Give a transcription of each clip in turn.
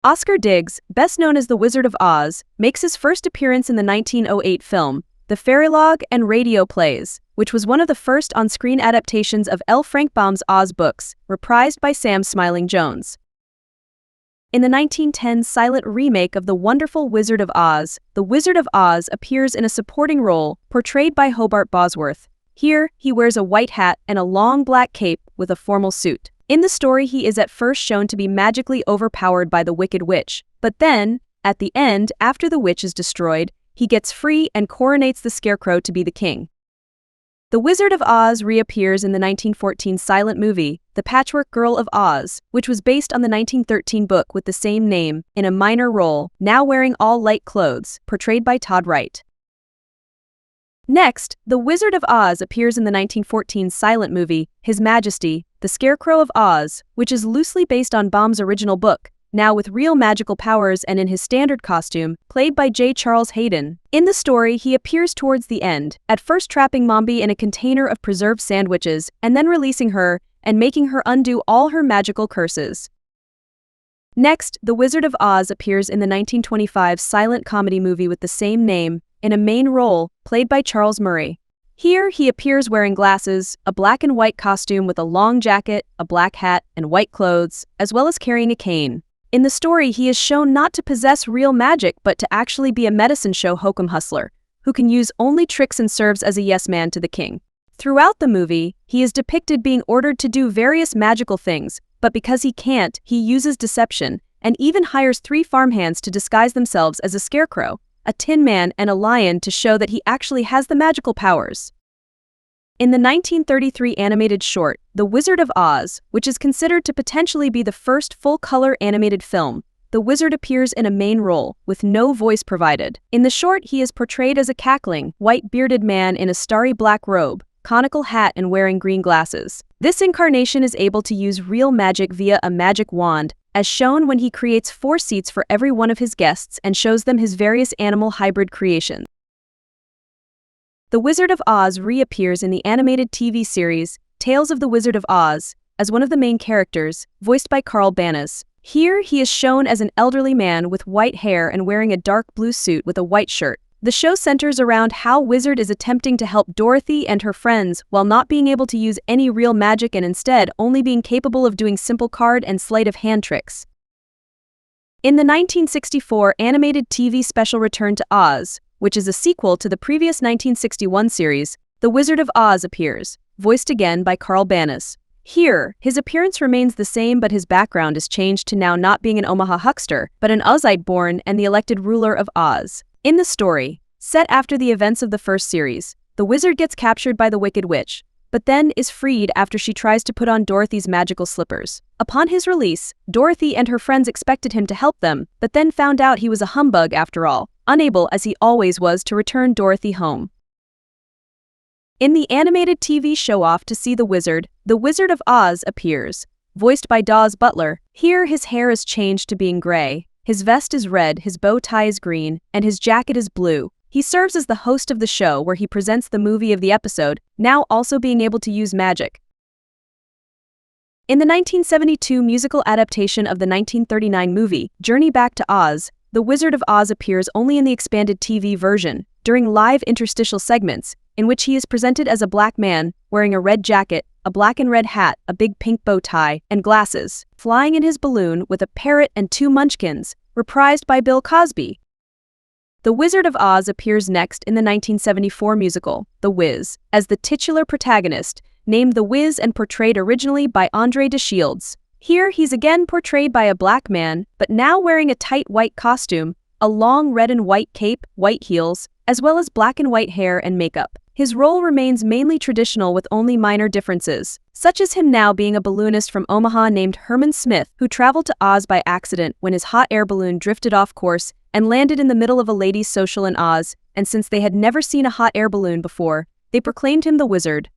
Oscar Diggs, best known as the Wizard of Oz, makes his first appearance in the 1908 film, The Fairylogue and Radio-Plays, which was one of the first on-screen adaptations of L. Frank Baum's Oz books, reprised by Sam Smiling Jones. In the 1910 silent remake of The Wonderful Wizard of Oz, the Wizard of Oz appears in a supporting role, portrayed by Hobart Bosworth. Here, he wears a white hat and a long black cape with a formal suit. In the story, he is at first shown to be magically overpowered by the Wicked Witch, but then, at the end, after the witch is destroyed, he gets free and coronates the Scarecrow to be the king. The Wizard of Oz reappears in the 1914 silent movie, The Patchwork Girl of Oz, which was based on the 1913 book with the same name, in a minor role, now wearing all light clothes, portrayed by Todd Wright. Next, the Wizard of Oz appears in the 1914 silent movie, His Majesty, the Scarecrow of Oz, which is loosely based on Baum's original book, now with real magical powers and in his standard costume, played by J. Charles Hayden. In the story, he appears towards the end, at first trapping Mombi in a container of preserved sandwiches, and then releasing her, and making her undo all her magical curses. Next, the Wizard of Oz appears in the 1925 silent comedy movie with the same name, in a main role, played by Charles Murray. Here, he appears wearing glasses, a black and white costume with a long jacket, a black hat, and white clothes, as well as carrying a cane. In the story, he is shown not to possess real magic but to actually be a medicine show hokum hustler, who can use only tricks and serves as a yes man to the king. Throughout the movie, he is depicted being ordered to do various magical things, but because he can't, he uses deception, and even hires 3 farmhands to disguise themselves as a scarecrow, a tin man, and a lion to show that he actually has the magical powers. In the 1933 animated short, The Wizard of Oz, which is considered to potentially be the first full-color animated film, the wizard appears in a main role, with no voice provided. In the short, he is portrayed as a cackling, white-bearded man in a starry black robe, conical hat, and wearing green glasses. This incarnation is able to use real magic via a magic wand, as shown when he creates 4 seats for every one of his guests and shows them his various animal hybrid creations. The Wizard of Oz reappears in the animated TV series, Tales of the Wizard of Oz, as one of the main characters, voiced by Carl Banas. Here, he is shown as an elderly man with white hair and wearing a dark blue suit with a white shirt. The show centers around how Wizard is attempting to help Dorothy and her friends while not being able to use any real magic and instead only being capable of doing simple card and sleight of hand tricks. In the 1964 animated TV special Return to Oz, which is a sequel to the previous 1961 series, The Wizard of Oz appears, voiced again by Carl Banas. Here, his appearance remains the same but his background is changed to now not being an Omaha huckster, but an Ozite born and the elected ruler of Oz. In the story, set after the events of the first series, the wizard gets captured by the Wicked Witch, but then is freed after she tries to put on Dorothy's magical slippers. Upon his release, Dorothy and her friends expected him to help them, but then found out he was a humbug after all, unable as he always was to return Dorothy home. In the animated TV show-off To See the Wizard of Oz appears, voiced by Dawes Butler. Here his hair is changed to being gray, his vest is red, his bow tie is green, and his jacket is blue. He serves as the host of the show where he presents the movie of the episode, now also being able to use magic. In the 1972 musical adaptation of the 1939 movie, Journey Back to Oz, the Wizard of Oz appears only in the expanded TV version, during live interstitial segments, in which he is presented as a black man, wearing a red jacket, a black and red hat, a big pink bow tie, and glasses, flying in his balloon with a parrot and 2 munchkins, reprised by Bill Cosby. The Wizard of Oz appears next in the 1974 musical, The Wiz, as the titular protagonist, named The Wiz and portrayed originally by Andre de Shields. Here he's again portrayed by a black man, but now wearing a tight white costume, a long red and white cape, white heels, as well as black and white hair and makeup. His role remains mainly traditional with only minor differences, such as him now being a balloonist from Omaha named Herman Smith who traveled to Oz by accident when his hot air balloon drifted off course and landed in the middle of a ladies' social in Oz, and since they had never seen a hot air balloon before, they proclaimed him the Wizard.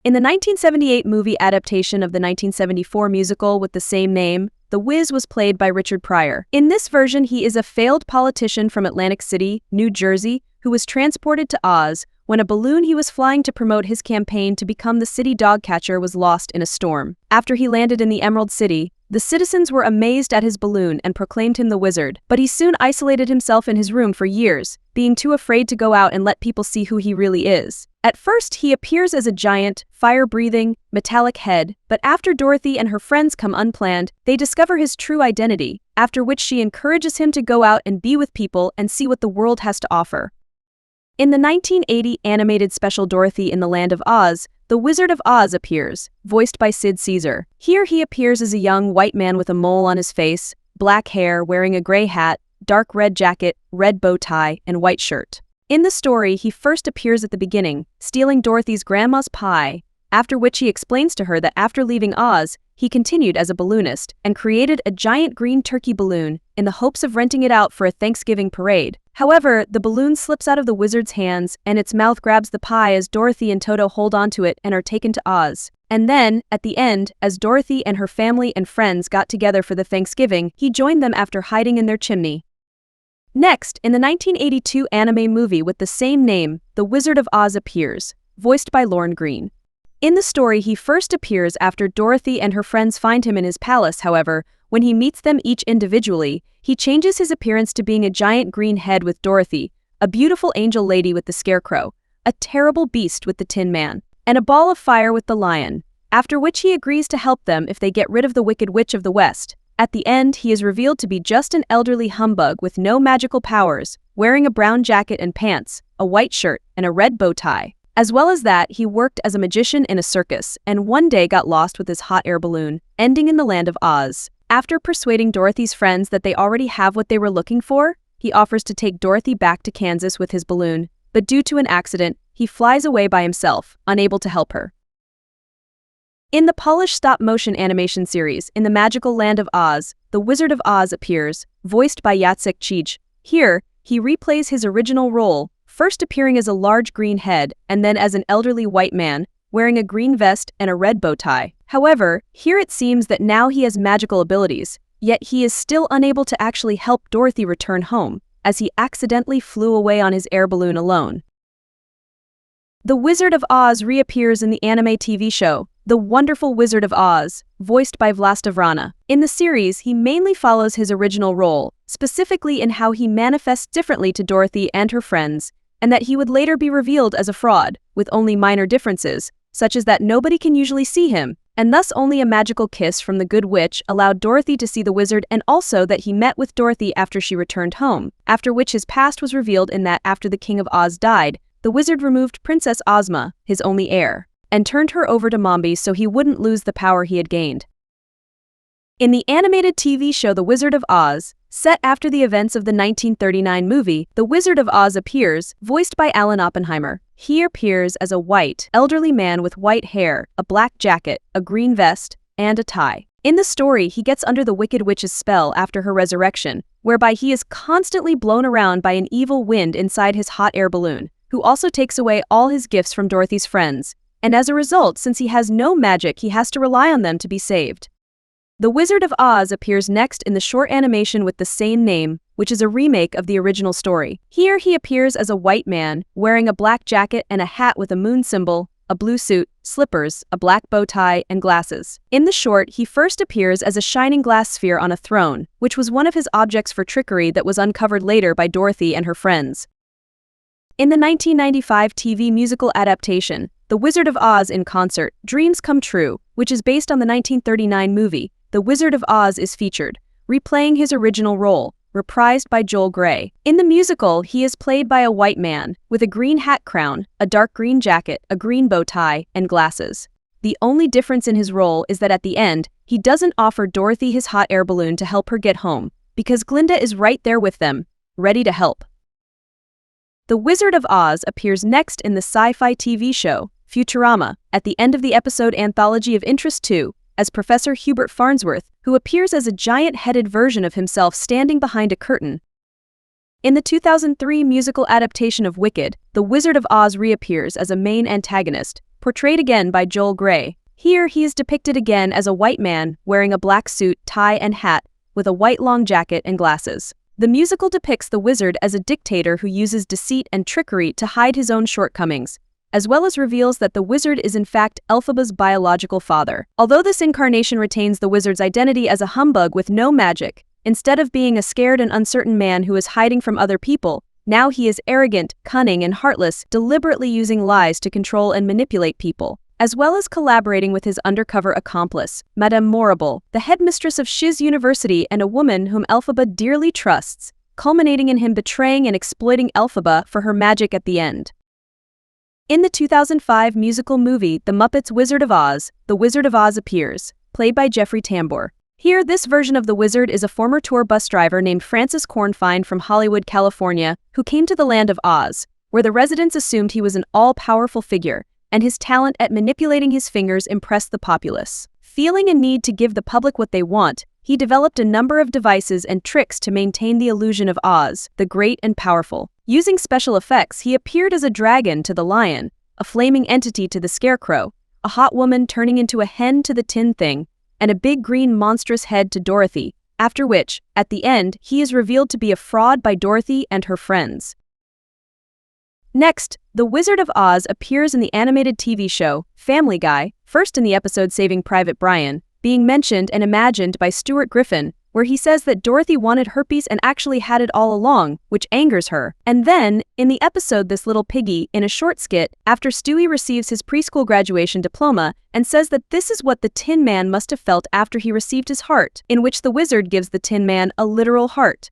In the 1978 movie adaptation of the 1974 musical with the same name, The Wiz was played by Richard Pryor. In this version, he is a failed politician from Atlantic City, New Jersey, who was transported to Oz when a balloon he was flying to promote his campaign to become the city dog catcher was lost in a storm. After he landed in the Emerald City, The citizens were amazed at his balloon and proclaimed him the wizard, but he soon isolated himself in his room for years, being too afraid to go out and let people see who he really is. At first, he appears as a giant, fire-breathing, metallic head, but after Dorothy and her friends come unplanned, they discover his true identity, after which she encourages him to go out and be with people and see what the world has to offer. In the 1980 animated special Dorothy in the Land of Oz, the Wizard of Oz appears, voiced by Sid Caesar. Here he appears as a young white man with a mole on his face, black hair, wearing a gray hat, dark red jacket, red bow tie, and white shirt. In the story, he first appears at the beginning, stealing Dorothy's grandma's pie, after which he explains to her that after leaving Oz, he continued as a balloonist and created a giant green turkey balloon in the hopes of renting it out for a Thanksgiving parade. However, the balloon slips out of the wizard's hands and its mouth grabs the pie as Dorothy and Toto hold onto it and are taken to Oz. And then, at the end, as Dorothy and her family and friends got together for the Thanksgiving, he joined them after hiding in their chimney. Next, in the 1982 anime movie with the same name, the Wizard of Oz appears, voiced by Lorne Greene. In the story, he first appears after Dorothy and her friends find him in his palace. However, when he meets them each individually, he changes his appearance to being a giant green head with Dorothy, a beautiful angel lady with the Scarecrow, a terrible beast with the Tin Man, and a ball of fire with the Lion, after which he agrees to help them if they get rid of the Wicked Witch of the West. At the end, he is revealed to be just an elderly humbug with no magical powers, wearing a brown jacket and pants, a white shirt, and a red bow tie. As well as that, he worked as a magician in a circus and one day got lost with his hot air balloon, ending in the Land of Oz. After persuading Dorothy's friends that they already have what they were looking for, he offers to take Dorothy back to Kansas with his balloon, but due to an accident, he flies away by himself, unable to help her. In the polished stop-motion animation series, In the Magical Land of Oz, the Wizard of Oz appears, voiced by Jacek Cheech. Here, he replays his original role, first appearing as a large green head and then as an elderly white man, wearing a green vest and a red bow tie. However, here it seems that now he has magical abilities, yet he is still unable to actually help Dorothy return home, as he accidentally flew away on his air balloon alone. The Wizard of Oz reappears in the anime TV show, The Wonderful Wizard of Oz, voiced by Vlasta Vrana. In the series, he mainly follows his original role, specifically in how he manifests differently to Dorothy and her friends, and that he would later be revealed as a fraud, with only minor differences, such as that nobody can usually see him, and thus only a magical kiss from the Good Witch allowed Dorothy to see the wizard, and also that he met with Dorothy after she returned home, after which his past was revealed in that after the King of Oz died, the wizard removed Princess Ozma, his only heir, and turned her over to Mombi so he wouldn't lose the power he had gained. In the animated TV show The Wizard of Oz, set after the events of the 1939 movie, The Wizard of Oz appears, voiced by Alan Oppenheimer. He appears as a white, elderly man with white hair, a black jacket, a green vest, and a tie. In the story, he gets under the Wicked Witch's spell after her resurrection, whereby he is constantly blown around by an evil wind inside his hot air balloon, who also takes away all his gifts from Dorothy's friends. And as a result, since he has no magic, he has to rely on them to be saved. The Wizard of Oz appears next in the short animation with the same name, which is a remake of the original story. Here he appears as a white man, wearing a black jacket and a hat with a moon symbol, a blue suit, slippers, a black bow tie, and glasses. In the short, he first appears as a shining glass sphere on a throne, which was one of his objects for trickery that was uncovered later by Dorothy and her friends. In the 1995 TV musical adaptation, The Wizard of Oz in Concert, Dreams Come True, which is based on the 1939 movie, The Wizard of Oz is featured, replaying his original role, reprised by Joel Grey. In the musical, he is played by a white man, with a green hat crown, a dark green jacket, a green bow tie, and glasses. The only difference in his role is that at the end, he doesn't offer Dorothy his hot air balloon to help her get home, because Glinda is right there with them, ready to help. The Wizard of Oz appears next in the sci-fi TV show, Futurama, at the end of the episode Anthology of Interest 2, as Professor Hubert Farnsworth, who appears as a giant-headed version of himself standing behind a curtain. In the 2003 musical adaptation of Wicked, the Wizard of Oz reappears as a main antagonist, portrayed again by Joel Grey. Here he is depicted again as a white man, wearing a black suit, tie, and hat, with a white long jacket and glasses. The musical depicts the wizard as a dictator who uses deceit and trickery to hide his own shortcomings, as well as reveals that the wizard is in fact Elphaba's biological father. Although this incarnation retains the wizard's identity as a humbug with no magic, instead of being a scared and uncertain man who is hiding from other people, now he is arrogant, cunning, and heartless, deliberately using lies to control and manipulate people, as well as collaborating with his undercover accomplice, Madame Morrible, the headmistress of Shiz University and a woman whom Elphaba dearly trusts, culminating in him betraying and exploiting Elphaba for her magic at the end. In the 2005 musical movie The Muppets Wizard of Oz, the Wizard of Oz appears, played by Jeffrey Tambor. Here, this version of the wizard is a former tour bus driver named Francis Cornfine from Hollywood, California, who came to the land of Oz, where the residents assumed he was an all-powerful figure, and his talent at manipulating his fingers impressed the populace. Feeling a need to give the public what they want, he developed a number of devices and tricks to maintain the illusion of Oz, the great and powerful. Using special effects, he appeared as a dragon to the lion, a flaming entity to the Scarecrow, a hot woman turning into a hen to the Tin Thing, and a big green monstrous head to Dorothy, after which, at the end, he is revealed to be a fraud by Dorothy and her friends. Next, the Wizard of Oz appears in the animated TV show Family Guy, first in the episode Saving Private Brian, being mentioned and imagined by Stuart Griffin, where he says that Dorothy wanted herpes and actually had it all along, which angers her. And then, in the episode This Little Piggy, in a short skit, after Stewie receives his preschool graduation diploma and says that this is what the Tin Man must have felt after he received his heart, in which the wizard gives the Tin Man a literal heart.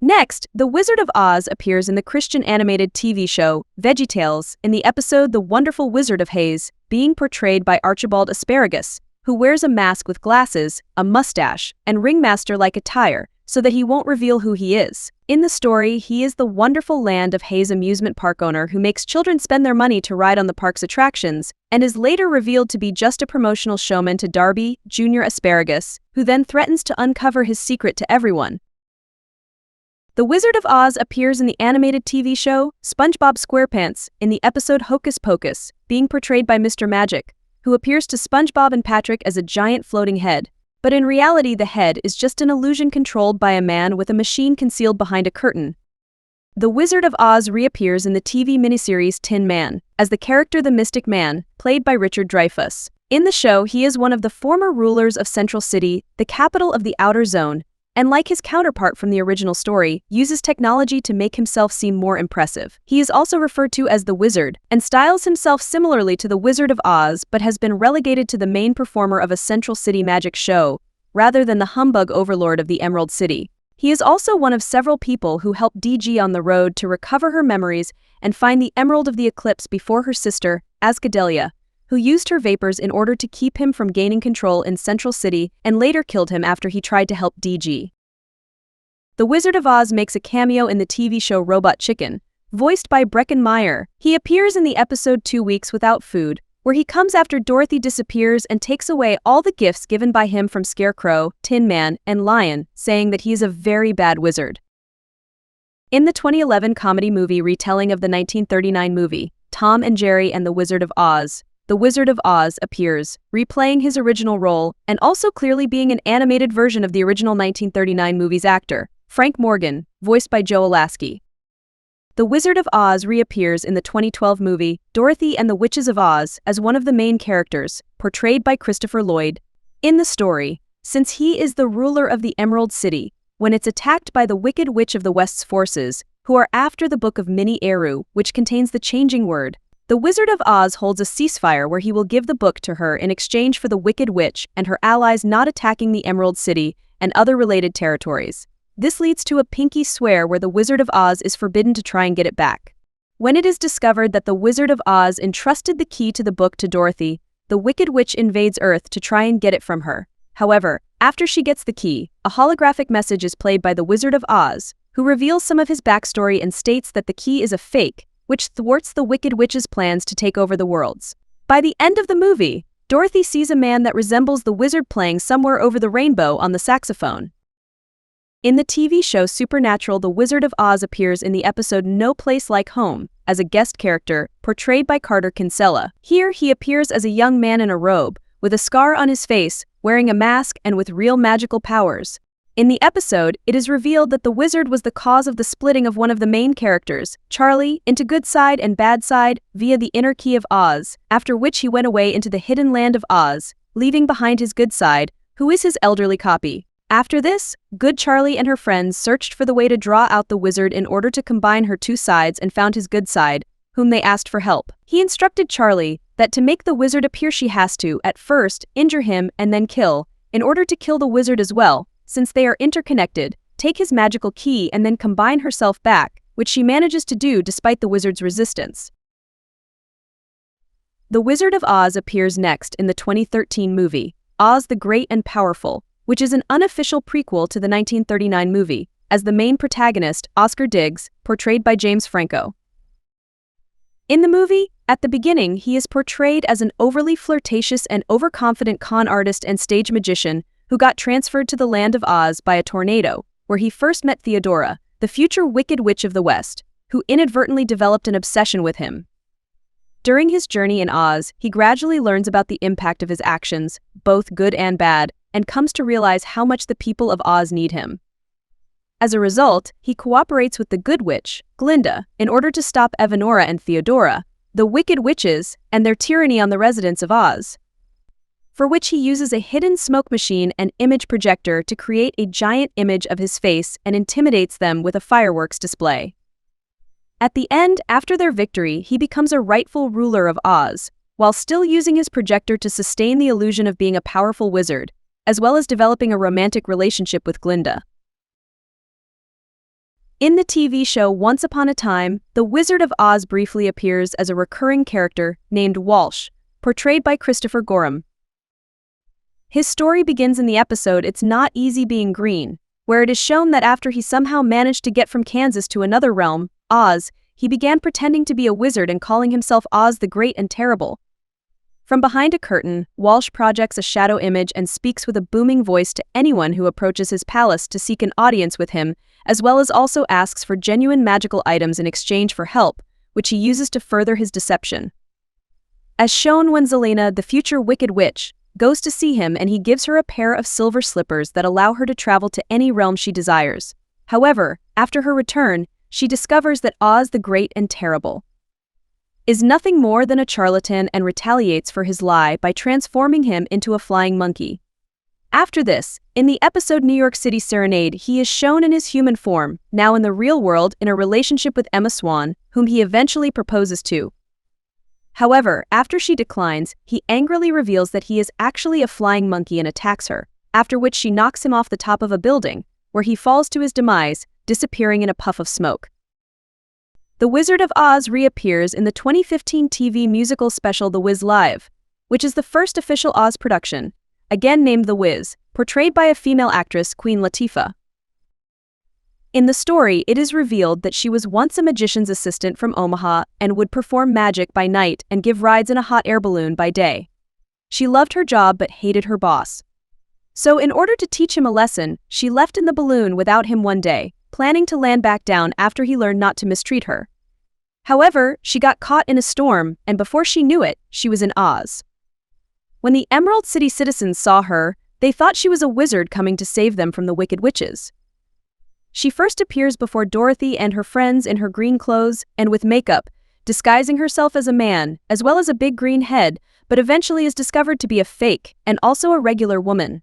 Next, the Wizard of Oz appears in the Christian animated TV show VeggieTales in the episode The Wonderful Wizard of Haze, being portrayed by Archibald Asparagus, who wears a mask with glasses, a mustache, and ringmaster-like attire, so that he won't reveal who he is. In the story, he is the wonderful Land of Haze amusement park owner who makes children spend their money to ride on the park's attractions, and is later revealed to be just a promotional showman to Darby, Jr. Asparagus, who then threatens to uncover his secret to everyone. The Wizard of Oz appears in the animated TV show SpongeBob SquarePants in the episode Hocus Pocus, being portrayed by Mr. Magic, who appears to SpongeBob and Patrick as a giant floating head. But in reality, the head is just an illusion controlled by a man with a machine concealed behind a curtain. The Wizard of Oz reappears in the TV miniseries Tin Man, as the character the Mystic Man, played by Richard Dreyfuss. In the show, he is one of the former rulers of Central City, the capital of the Outer Zone, and like his counterpart from the original story, uses technology to make himself seem more impressive. He is also referred to as the Wizard, and styles himself similarly to the Wizard of Oz, but has been relegated to the main performer of a Central City magic show, rather than the humbug overlord of the Emerald City. He is also one of several people who help DG on the road to recover her memories and find the Emerald of the Eclipse before her sister, Ascadelia, who used her vapors in order to keep him from gaining control in Central City and later killed him after he tried to help DG. The Wizard of Oz makes a cameo in the TV show Robot Chicken, voiced by Breckin Meyer. He appears in the episode 2 Weeks Without Food, where he comes after Dorothy disappears and takes away all the gifts given by him from Scarecrow, Tin Man, and Lion, saying that he is a very bad wizard. In the 2011 comedy movie retelling of the 1939 movie, Tom and Jerry and the Wizard of Oz, the Wizard of Oz appears, replaying his original role and also clearly being an animated version of the original 1939 movie's actor, Frank Morgan, voiced by Joe Alasky. The Wizard of Oz reappears in the 2012 movie Dorothy and the Witches of Oz as one of the main characters, portrayed by Christopher Lloyd. In the story, since he is the ruler of the Emerald City, when it's attacked by the Wicked Witch of the West's forces, who are after the Book of Mini Eru, which contains the changing word, the Wizard of Oz holds a ceasefire where he will give the book to her in exchange for the Wicked Witch and her allies not attacking the Emerald City and other related territories. This leads to a pinky swear where the Wizard of Oz is forbidden to try and get it back. When it is discovered that the Wizard of Oz entrusted the key to the book to Dorothy, the Wicked Witch invades Earth to try and get it from her. However, after she gets the key, a holographic message is played by the Wizard of Oz, who reveals some of his backstory and states that the key is a fake, which thwarts the Wicked Witch's plans to take over the worlds. By the end of the movie, Dorothy sees a man that resembles the wizard playing Somewhere Over the Rainbow on the saxophone. In the TV show Supernatural, the Wizard of Oz appears in the episode No Place Like Home as a guest character, portrayed by Carter Kinsella. Here, he appears as a young man in a robe, with a scar on his face, wearing a mask and with real magical powers. In the episode, it is revealed that the wizard was the cause of the splitting of one of the main characters, Charlie, into good side and bad side via the inner key of Oz, after which he went away into the hidden land of Oz, leaving behind his good side, who is his elderly copy. After this, good Charlie and her friends searched for the way to draw out the wizard in order to combine her two sides and found his good side, whom they asked for help. He instructed Charlie that to make the wizard appear she has to, at first, injure him and then kill, in order to kill the wizard as well, since they are interconnected, take his magical key and then combine herself back, which she manages to do despite the wizard's resistance. The Wizard of Oz appears next in the 2013 movie, Oz the Great and Powerful, which is an unofficial prequel to the 1939 movie, as the main protagonist, Oscar Diggs, portrayed by James Franco. In the movie, at the beginning he is portrayed as an overly flirtatious and overconfident con artist and stage magician who got transferred to the land of Oz by a tornado, where he first met Theodora, the future Wicked Witch of the West, who inadvertently developed an obsession with him. During his journey in Oz, he gradually learns about the impact of his actions, both good and bad, and comes to realize how much the people of Oz need him. As a result, he cooperates with the Good Witch, Glinda, in order to stop Evanora and Theodora, the Wicked Witches, and their tyranny on the residents of Oz, for which he uses a hidden smoke machine and image projector to create a giant image of his face and intimidates them with a fireworks display. At the end, after their victory, he becomes a rightful ruler of Oz, while still using his projector to sustain the illusion of being a powerful wizard, as well as developing a romantic relationship with Glinda. In the TV show Once Upon a Time, the Wizard of Oz briefly appears as a recurring character named Walsh, portrayed by Christopher Gorham. His story begins in the episode It's Not Easy Being Green, where it is shown that after he somehow managed to get from Kansas to another realm, Oz, he began pretending to be a wizard and calling himself Oz the Great and Terrible. From behind a curtain, Walsh projects a shadow image and speaks with a booming voice to anyone who approaches his palace to seek an audience with him, as well as also asks for genuine magical items in exchange for help, which he uses to further his deception. As shown when Zelena, the future Wicked Witch, goes to see him and he gives her a pair of silver slippers that allow her to travel to any realm she desires. However, after her return, she discovers that Oz the Great and Terrible is nothing more than a charlatan and retaliates for his lie by transforming him into a flying monkey. After this, in the episode New York City Serenade, he is shown in his human form, now in the real world in a relationship with Emma Swan, whom he eventually proposes to. However, after she declines, he angrily reveals that he is actually a flying monkey and attacks her, after which she knocks him off the top of a building, where he falls to his demise, disappearing in a puff of smoke. The Wizard of Oz reappears in the 2015 TV musical special The Wiz Live, which is the first official Oz production, again named The Wiz, portrayed by a female actress, Queen Latifah. In the story, it is revealed that she was once a magician's assistant from Omaha and would perform magic by night and give rides in a hot air balloon by day. She loved her job but hated her boss. So in order to teach him a lesson, she left in the balloon without him one day, planning to land back down after he learned not to mistreat her. However, she got caught in a storm, and before she knew it, she was in Oz. When the Emerald City citizens saw her, they thought she was a wizard coming to save them from the Wicked Witches. She first appears before Dorothy and her friends in her green clothes and with makeup, disguising herself as a man, as well as a big green head, but eventually is discovered to be a fake and also a regular woman.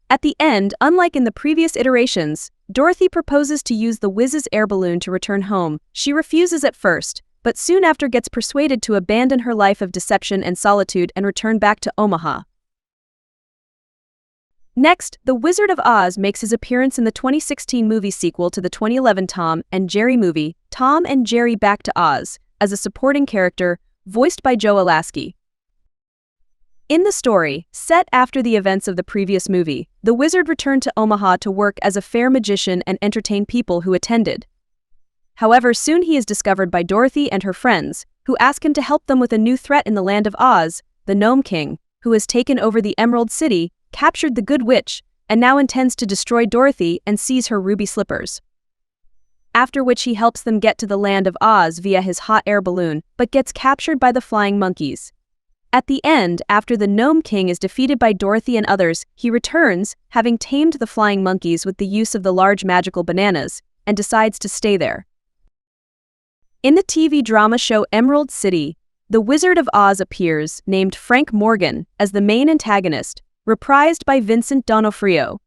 At the end, unlike in the previous iterations, Dorothy proposes to use the Wiz's air balloon to return home. She refuses at first, but soon after gets persuaded to abandon her life of deception and solitude and return back to Omaha. Next, the Wizard of Oz makes his appearance in the 2016 movie sequel to the 2011 Tom and Jerry movie, Tom and Jerry Back to Oz, as a supporting character, voiced by Joe Alasky. In the story, set after the events of the previous movie, the wizard returned to Omaha to work as a fair magician and entertain people who attended. However, soon he is discovered by Dorothy and her friends, who ask him to help them with a new threat in the land of Oz, the Gnome King, who has taken over the Emerald City, captured the Good Witch, and now intends to destroy Dorothy and seize her ruby slippers. After which he helps them get to the land of Oz via his hot air balloon, but gets captured by the flying monkeys. At the end, after the Gnome King is defeated by Dorothy and others, he returns, having tamed the flying monkeys with the use of the large magical bananas, and decides to stay there. In the TV drama show Emerald City, the Wizard of Oz appears, named Frank Morgan, as the main antagonist, reprised by Vincent D'Onofrio.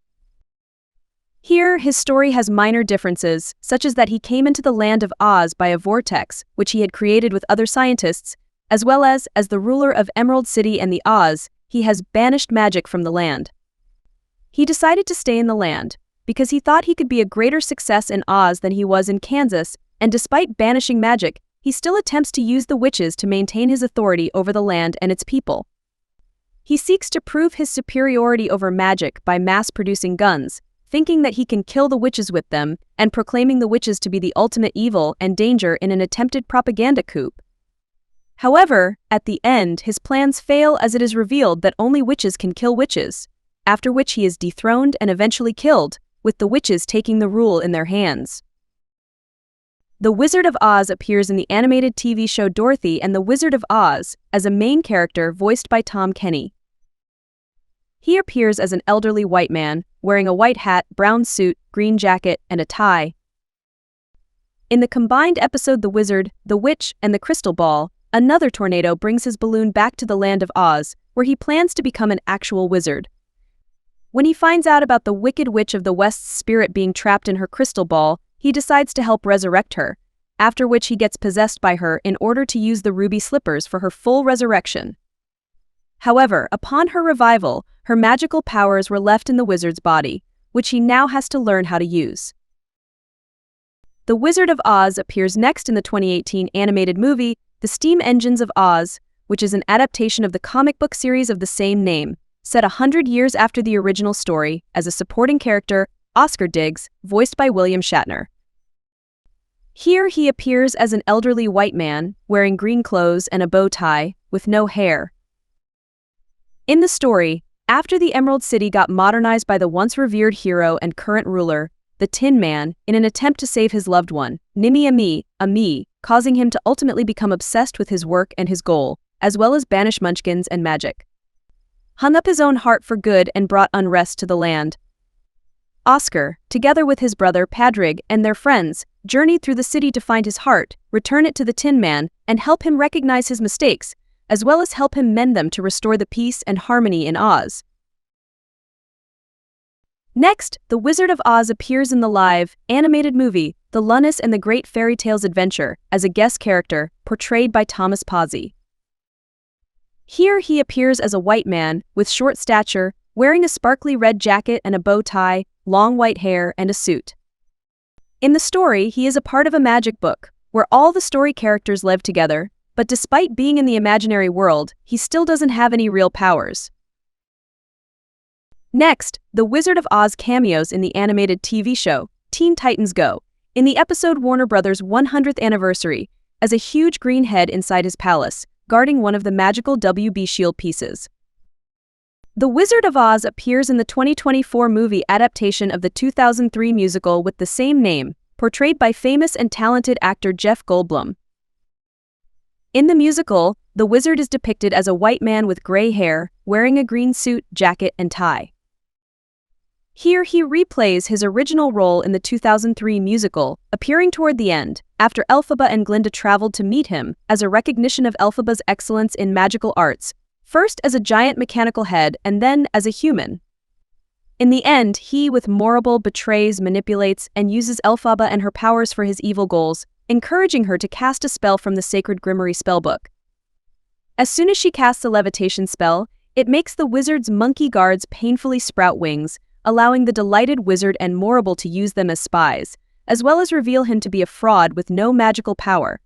Here, his story has minor differences, such as that he came into the land of Oz by a vortex, which he had created with other scientists, as well as the ruler of Emerald City and the Oz, he has banished magic from the land. He decided to stay in the land, because he thought he could be a greater success in Oz than he was in Kansas, and despite banishing magic, he still attempts to use the witches to maintain his authority over the land and its people. He seeks to prove his superiority over magic by mass-producing guns, thinking that he can kill the witches with them, and proclaiming the witches to be the ultimate evil and danger in an attempted propaganda coup. However, at the end, his plans fail as it is revealed that only witches can kill witches, after which he is dethroned and eventually killed, with the witches taking the rule in their hands. The Wizard of Oz appears in the animated TV show Dorothy and the Wizard of Oz as a main character voiced by Tom Kenny. He appears as an elderly white man, wearing a white hat, brown suit, green jacket, and a tie. In the combined episode The Wizard, the Witch, and the Crystal Ball, another tornado brings his balloon back to the land of Oz, where he plans to become an actual wizard. When he finds out about the Wicked Witch of the West's spirit being trapped in her crystal ball, he decides to help resurrect her, after which he gets possessed by her in order to use the ruby slippers for her full resurrection. However, upon her revival, her magical powers were left in the wizard's body, which he now has to learn how to use. The Wizard of Oz appears next in the 2018 animated movie The Steam Engines of Oz, which is an adaptation of the comic book series of the same name, set 100 years after the original story, as a supporting character, Oscar Diggs, voiced by William Shatner. Here he appears as an elderly white man, wearing green clothes and a bow tie, with no hair. In the story, after the Emerald City got modernized by the once revered hero and current ruler, the Tin Man, in an attempt to save his loved one, Nimmy-Amee, causing him to ultimately become obsessed with his work and his goal, as well as banish munchkins and magic. Hung up his own heart for good and brought unrest to the land. Oscar, together with his brother Padrig and their friends, journeyed through the city to find his heart, return it to the Tin Man, and help him recognize his mistakes, as well as help him mend them to restore the peace and harmony in Oz. Next, the Wizard of Oz appears in the live, animated movie, The Lunnis and the Great Fairy Tales Adventure, as a guest character, portrayed by Thomas Pozzi. Here he appears as a white man, with short stature, wearing a sparkly red jacket and a bow tie, long white hair, and a suit. In the story, he is a part of a magic book, where all the story characters live together, but despite being in the imaginary world, he still doesn't have any real powers. Next, the Wizard of Oz cameos in the animated TV show, Teen Titans Go, in the episode Warner Bros. 100th Anniversary, as a huge green head inside his palace, guarding one of the magical WB shield pieces. The Wizard of Oz appears in the 2024 movie adaptation of the 2003 musical with the same name, portrayed by famous and talented actor Jeff Goldblum. In the musical, the wizard is depicted as a white man with gray hair, wearing a green suit, jacket, and tie. Here he replays his original role in the 2003 musical, appearing toward the end, after Elphaba and Glinda traveled to meet him, as a recognition of Elphaba's excellence in magical arts, first as a giant mechanical head and then as a human. In the end, he, with Morrible, betrays, manipulates, and uses Elphaba and her powers for his evil goals, encouraging her to cast a spell from the sacred Grimoire spellbook. As soon as she casts a levitation spell, it makes the wizard's monkey guards painfully sprout wings, allowing the delighted wizard and Morrible to use them as spies, as well as reveal him to be a fraud with no magical power,